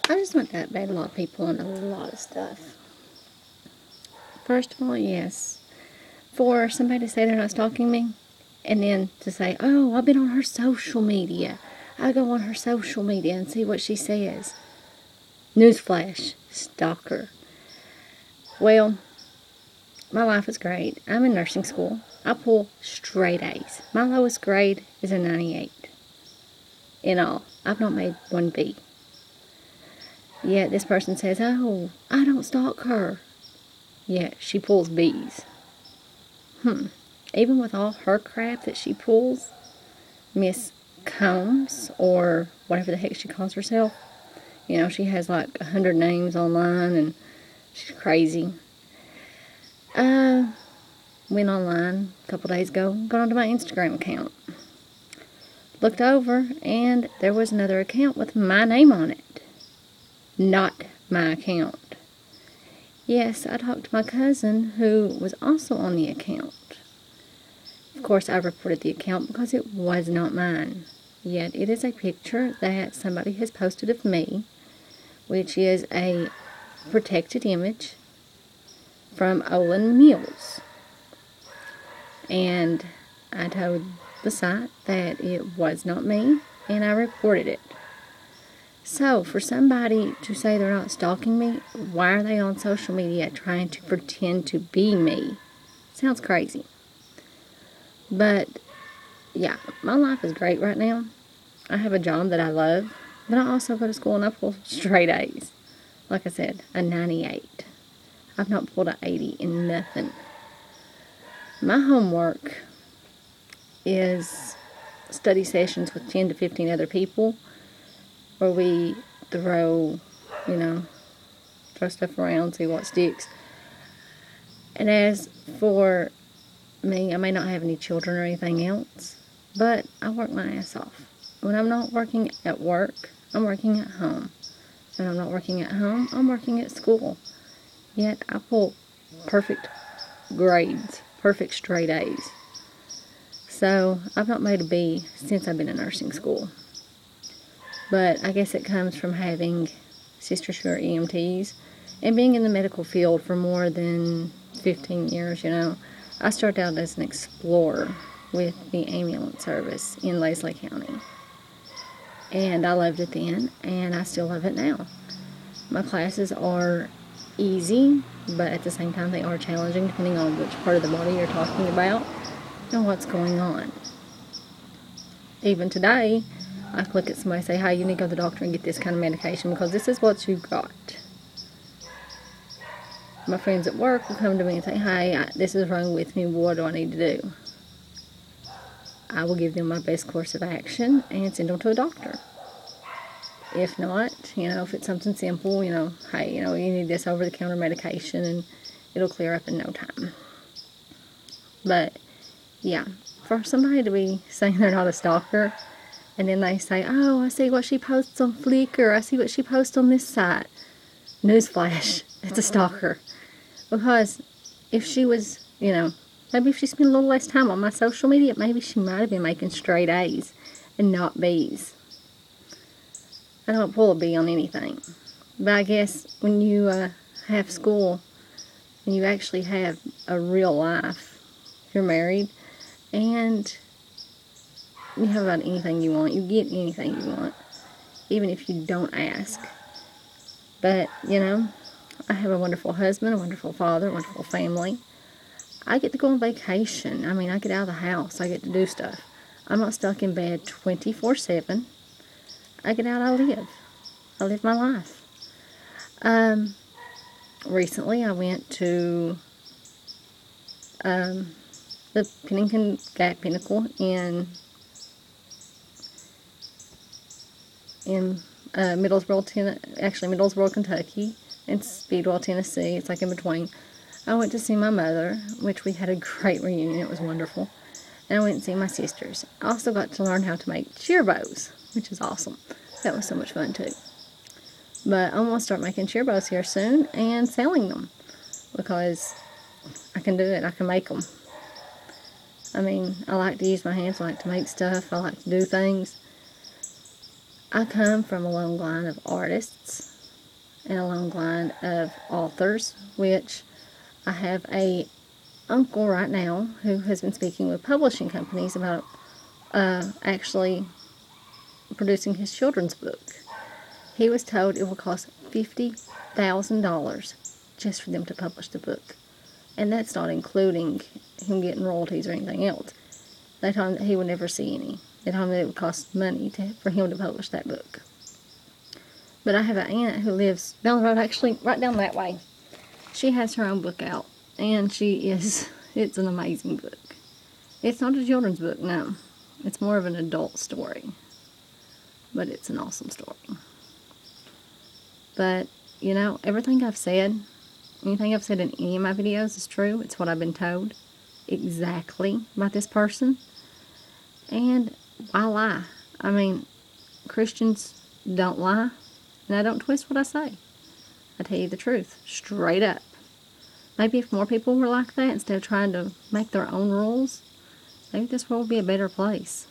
I just want to update a lot of people on a lot of stuff. First of all, yes, for somebody to say they're not stalking me, and then to say, oh, I've been on her social media. I go on her social media and see what she says. Newsflash, stalker. Well, my life is great. I'm in nursing school. I pull straight A's. My lowest grade is a 98. In all, I've not made one B. Yet this person says, oh, I don't stalk her. Yet she pulls B's. Even with all her crap that she pulls, Miss Combs, or whatever the heck she calls herself, you know, she has like 100 names online and she's crazy. Went online a couple days ago, got onto my Instagram account. Looked over, and there was another account with my name on it. Not my account. Yes, I talked to my cousin, who was also on the account. Of course, I reported the account because it was not mine. Yet, it is a picture that somebody has posted of me, which is a protected image from Olin Mills. And I told the site that it was not me, and I reported it. So, for somebody to say they're not stalking me, why are they on social media trying to pretend to be me? Sounds crazy. But, yeah, my life is great right now. I have a job that I love, but I also go to school and I pull straight A's. Like I said, a 98. I've not pulled an 80 in nothing. My homework is study sessions with 10 to 15 other people where we throw stuff around, see what sticks. And as for me, I may not have any children or anything else, but I work my ass off. When I'm not working at work, I'm working at home. When I'm not working at home, I'm working at school. Yet I pull perfect grades, perfect straight A's. So I've not made a B since I've been in nursing school. But I guess it comes from having sisters who are EMTs and being in the medical field for more than 15 years, I started out as an explorer with the ambulance service in Leslie County. And I loved it then, and I still love it now. My classes are easy, but at the same time they are challenging depending on which part of the body you're talking about and what's going on. Even today, I could look at somebody and say, hey, you need to go to the doctor and get this kind of medication because this is what you've got. My friends at work will come to me and say, hey, this is wrong with me, what do I need to do? I will give them my best course of action and send them to a doctor. If not, if it's something simple, hey, you need this over-the-counter medication and it'll clear up in no time. But, yeah, for somebody to be saying they're not a stalker, and then they say, oh, I see what she posts on Flickr, I see what she posts on this site. Newsflash, it's a stalker. Because if she was, maybe if she spent a little less time on my social media, maybe she might have been making straight A's and not B's. I don't pull a B on anything. But I guess when you have school and you actually have a real life, you're married, and you have about anything you want. You get anything you want, even if you don't ask. But, I have a wonderful husband, a wonderful father, a wonderful family. I get to go on vacation. I get out of the house. I get to do stuff. I'm not stuck in bed 24/7. I get out, I live my life. Recently I went to the Pennington Gap Pinnacle in Middlesboro, Kentucky, and Speedwell, Tennessee. It's like in between. I went to see my mother, which we had a great reunion. It was wonderful. And I went and see my sisters. I also got to learn how to make cheer bows, which is awesome. That was so much fun too. But I'm going to start making cheer bows here soon and selling them because I can do it. I can make them. I like to use my hands. I like to make stuff. I like to do things. I come from a long line of artists and a long line of authors, which I have a uncle right now who has been speaking with publishing companies about actually producing his children's book. He was told it will cost $50,000 just for them to publish the book. And that's not including him getting royalties or anything else. They told him that he would never see any. They told him that it would cost money for him to publish that book. But I have an aunt who lives down the road, actually right down that way. She has her own book out, and it's an amazing book. It's not a children's book, no. It's more of an adult story. But it's an awesome story. But, everything I've said, anything I've said in any of my videos is true. It's what I've been told exactly about this person. And why lie? I mean, Christians don't lie, and I don't twist what I say. I tell you the truth, straight up. Maybe if more people were like that, instead of trying to make their own rules, maybe this world would be a better place.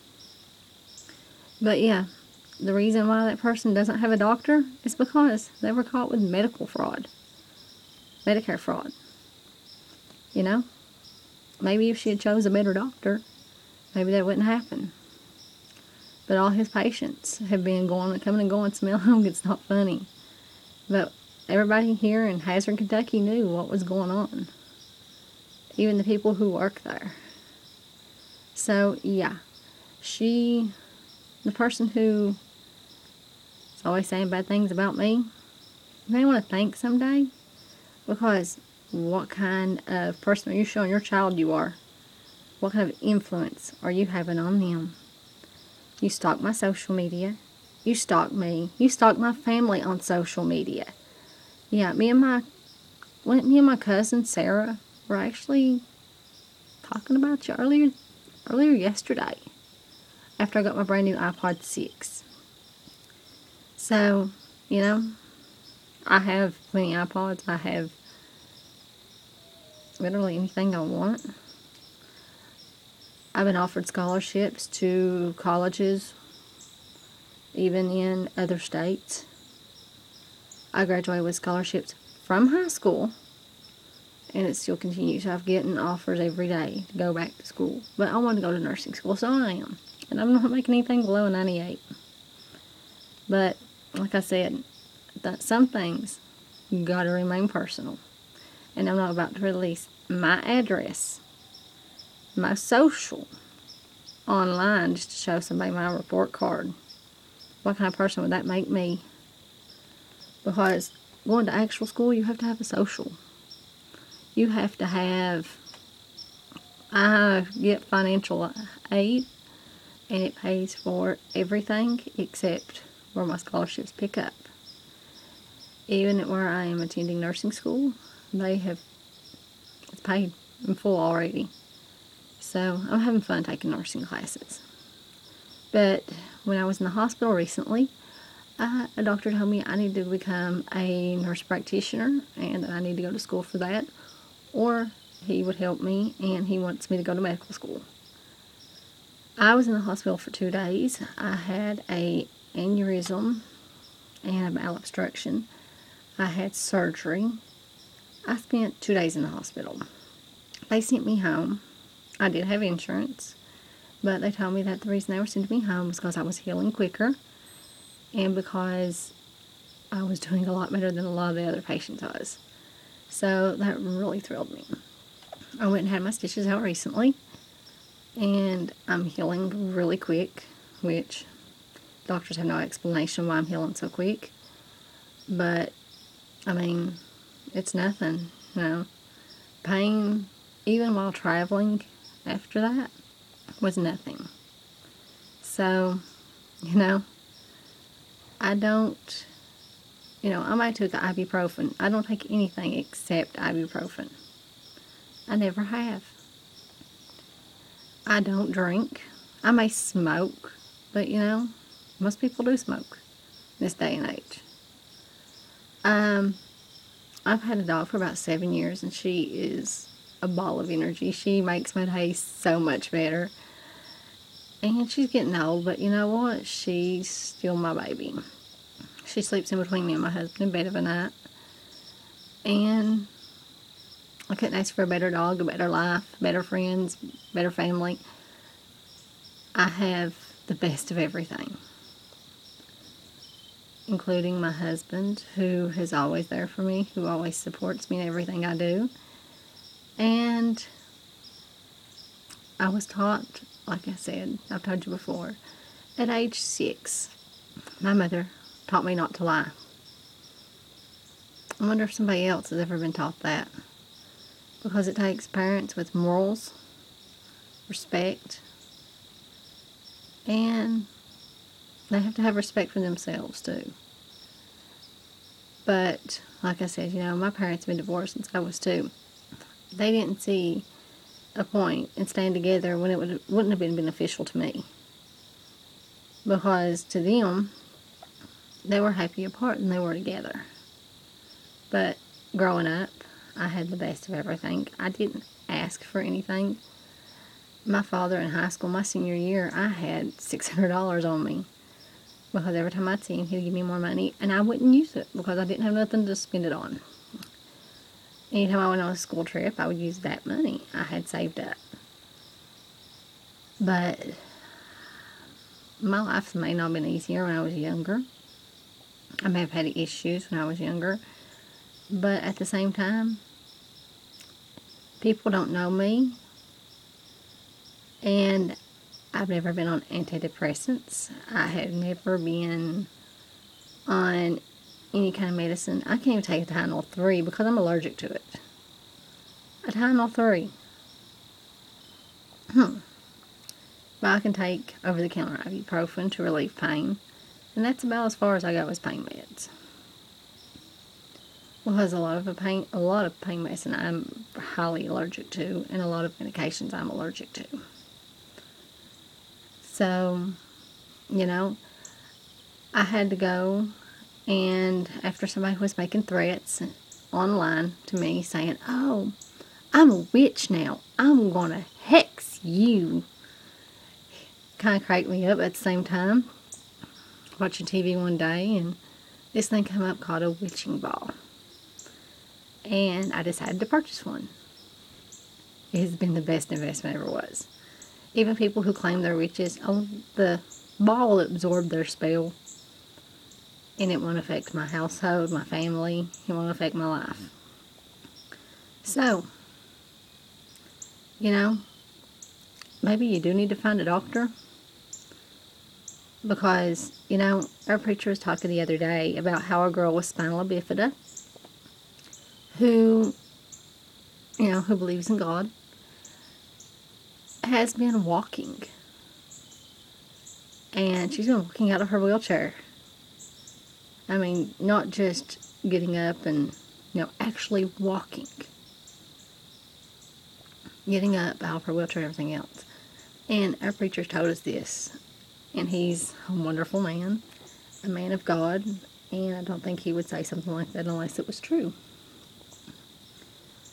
But yeah, the reason why that person doesn't have a doctor is because they were caught with medical fraud. Medicare fraud. Maybe if she had chose a better doctor, maybe that wouldn't happen. But all his patients have been coming and going, smell home, it's not funny. But everybody here in Hazard, Kentucky knew what was going on. Even the people who work there. So, yeah. The person who is always saying bad things about me, you may want to think someday. Because what kind of person are you showing your child you are? What kind of influence are you having on them? You stalk my social media. You stalk me. You stalk my family on social media. Yeah, me and my cousin Sarah were actually talking about you earlier yesterday, after I got my brand new iPod 6. So, I have plenty of iPods. I have literally anything I want. I've been offered scholarships to colleges, even in other states. I graduated with scholarships from high school, and it still continues. I've gotten offers every day to go back to school. But I want to go to nursing school, so I am. And I'm not making anything below a 98. But, like I said, some things gotta remain personal. And I'm not about to release my address, my social, online just to show somebody my report card. What kind of person would that make me? Because going to actual school, you have to have a social. You have to have... I get financial aid, and it pays for everything except where my scholarships pick up. Even at where I am attending nursing school, it's paid in full already. So I'm having fun taking nursing classes. But when I was in the hospital recently, a doctor told me I need to become a nurse practitioner and I need to go to school for that, or he would help me, and he wants me to go to medical school. I was in the hospital for 2 days. I had an aneurysm and a malobstruction. I had surgery. I spent 2 days in the hospital. They sent me home. I did have insurance, but they told me that the reason they were sending me home was because I was healing quicker and because I was doing a lot better than a lot of the other patients was. So that really thrilled me. I went and had my stitches out recently, and I'm healing really quick, which doctors have no explanation why I'm healing so quick. But, I mean, it's nothing, Pain, even while traveling after that, was nothing. So, I don't, I might take ibuprofen. I don't take anything except ibuprofen. I never have. I don't drink. I may smoke, but most people do smoke in this day and age. I've had a dog for about 7 years, and she is a ball of energy. She makes my day so much better. And she's getting old, but you know what? She's still my baby. She sleeps in between me and my husband in bed of a night. And I couldn't ask for a better dog, a better life, better friends, better family. I have the best of everything, including my husband, who is always there for me, who always supports me in everything I do. And I was taught, like I said, I've told you before, at age 6, my mother taught me not to lie. I wonder if somebody else has ever been taught that. Because it takes parents with morals, respect, and they have to have respect for themselves too. But, like I said, my parents have been divorced since I was 2. They didn't see a point in staying together when it wouldn't have been beneficial to me. Because to them, they were happy apart and they were together. But growing up, I had the best of everything. I didn't ask for anything. My father in high school, my senior year, I had $600 on me. Because every time I'd see him, he'd give me more money. And I wouldn't use it because I didn't have nothing to spend it on. Anytime I went on a school trip, I would use that money I had saved up. But my life may not have been easier when I was younger. I may have had issues when I was younger. But at the same time, people don't know me. And I've never been on antidepressants. I have never been on any kind of medicine. I can't even take a Tylenol 3 because I'm allergic to it. A Tylenol 3. But I can take over-the-counter ibuprofen to relieve pain. And that's about as far as I go with pain meds. Because a lot of pain medicine I'm highly allergic to, and a lot of medications I'm allergic to. So, I had to go, and after somebody was making threats online to me saying, "Oh, I'm a witch now. I'm going to hex you." Kind of cracked me up at the same time. Watching TV one day, and this thing came up called a witching ball. And I decided to purchase one. It has been the best investment ever was. Even people who claim they're witches, the ball will absorb their spell. And it won't affect my household, my family. It won't affect my life. So, maybe you do need to find a doctor. Because, our preacher was talking the other day about how a girl with spinal bifida who believes in God, has been walking. And she's been walking out of her wheelchair. I mean, not just getting up and, actually walking. Getting up out of her wheelchair and everything else. And our preacher told us this. And he's a wonderful man. A man of God. And I don't think he would say something like that unless it was true.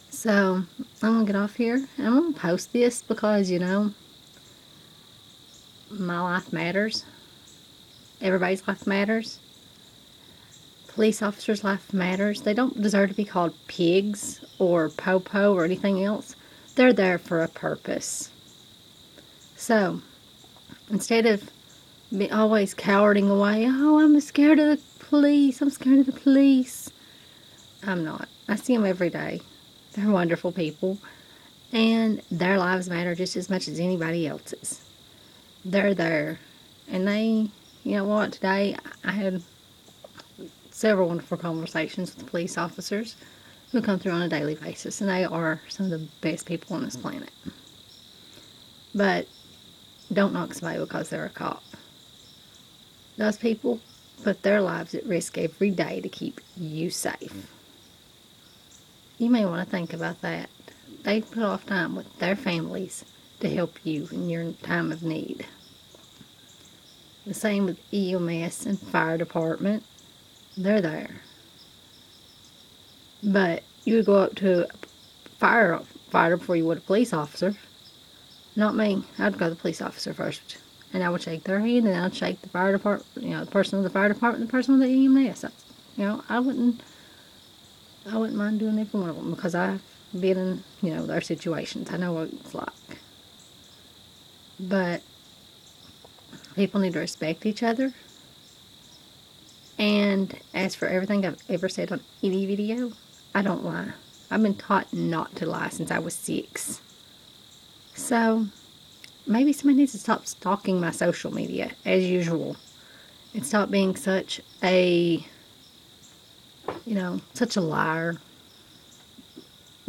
So, I'm going to get off here. I'm going to post this because, my life matters. Everybody's life matters. Police officers' life matters. They don't deserve to be called pigs or po-po or anything else. They're there for a purpose. So, instead of always cowarding away, "Oh, I'm scared of the police. I'm scared of the police." I'm not. I see them every day. They're wonderful people. And their lives matter just as much as anybody else's. They're there. And they, today I had several wonderful conversations with police officers who come through on a daily basis. And they are some of the best people on this planet. But don't knock somebody because they're a cop. Those people put their lives at risk every day to keep you safe. You may want to think about that. They put off time with their families to help you in your time of need. The same with EMS and fire department. They're there. But you would go up to a firefighter before you would a police officer. Not me. I'd go to the police officer first. and I would shake their hand, and I'd shake the fire department, the person with the fire department, the person with the EMS. I wouldn't mind doing every one of them because I've been in, their situations. I know what it's like. But people need to respect each other. And as for everything I've ever said on any video, I don't lie. I've been taught not to lie since I was 6. So, maybe somebody needs to stop stalking my social media, as usual. And stop being such a, such a liar,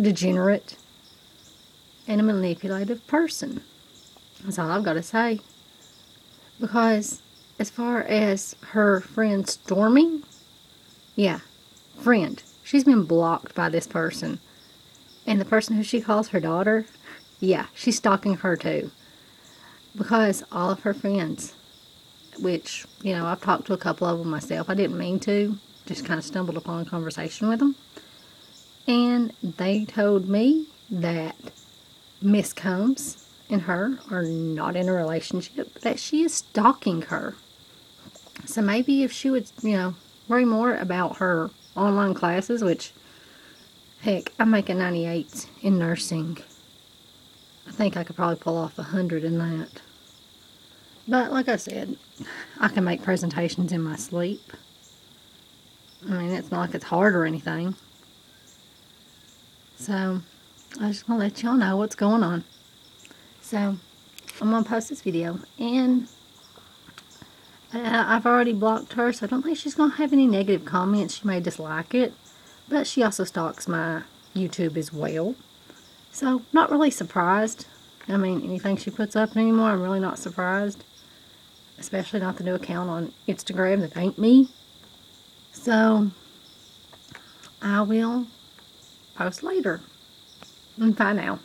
degenerate, and a manipulative person. That's all I've got to say. Because, as far as her friend Stormy, yeah, friend. She's been blocked by this person. And the person who she calls her daughter, yeah, she's stalking her too. Because all of her friends, which, I've talked to a couple of them myself. I didn't mean to. Just kind of stumbled upon a conversation with them. And they told me that Miss Combs and her are not in a relationship, that she is stalking her. So maybe if she would, worry more about her online classes, which, heck, I'm making 98 in nursing. I think I could probably pull off 100 in that. But like I said, I can make presentations in my sleep. I mean, it's not like it's hard or anything. So, I just want to let y'all know what's going on. So, I'm going to post this video. And I've already blocked her, so I don't think she's going to have any negative comments. She may dislike it. But she also stalks my YouTube as well. So, not really surprised. I mean, anything she puts up anymore, I'm really not surprised. Especially not the new account on Instagram that ain't me. So, I will post later. And bye now.